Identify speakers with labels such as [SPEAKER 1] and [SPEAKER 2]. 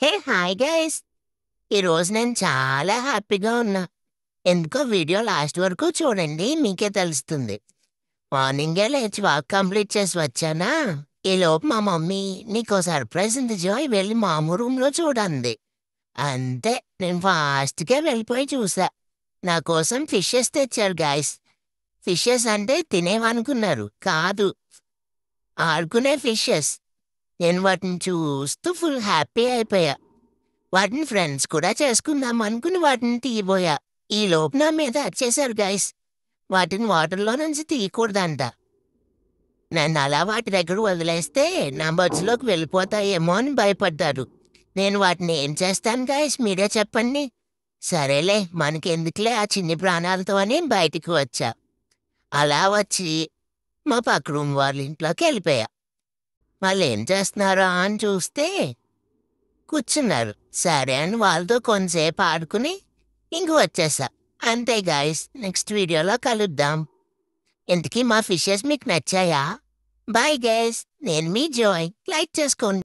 [SPEAKER 1] Hey hi guys! ఈరోజు నేను చాలా హ్యాపీగా ఉన్నా. ఎందుకో వీడియో లాస్ట్ వరకు చూడండి మీకే తెలుస్తుంది. మార్నింగే లేచి వాక్ కంప్లీట్ చేసి వచ్చానా, ఈలోపు మా మమ్మీ "నీకో సర్ప్రైజ్ ఉంది జాయ్ వెళ్ళి మాము రూమ్‌లో చూడంది." అంతే నేను ఫాస్ట్‌గా వెళ్ళిపోయి చూసా. నా కోసం ఫిషెస్ తెచ్చారు గైస్. ఫిషెస్ అంటే తినేవనుకున్నారు. కాదు, ఆడుకునే ఫిషెస్. నేను వాటిని చూస్తూ ఫుల్ హ్యాపీ అయిపోయా. వాటిని ఫ్రెండ్స్ కూడా చేసుకుందాం అనుకుని వాటిని తీయబోయా. ఈలోపు నా మీద అరిచేశారు గైస్. వాటిని వాటర్‌లో నుంచి తీయకూడదంట. నన్నలా వాటి దగ్గర వదిలేస్తే నా మధ్యలోకి వెళ్ళిపోతాయేమో అని భయపడ్డారు. నేను వాటిని ఏం చేస్తాను గైస్ మీరే చెప్పండి? సరేలే మనకెందుకులే ఆ చిన్ని ప్రాణాలతో అని బయటికి వచ్చా. అలా వచ్చి మా పక్క రూమ్ వాళ్ళ ఇంట్లోకెళ్ళిపోయా. వాళ్ళేం చేస్తున్నారా అని చూస్తే కూర్చున్నారు. సరే అని వాళ్ళతో కొంతసేపు ఆడుకుని ఇంక వచ్చేసా. అంతే గాయ్స్, నెక్స్ట్ వీడియోలో కలుద్దాం. ఇంతకీ మా ఫిషెస్ మీకు నచ్చాయా? బాయ్ గైస్, నేను మీ జాయ్. లైక్ చేసుకోండి.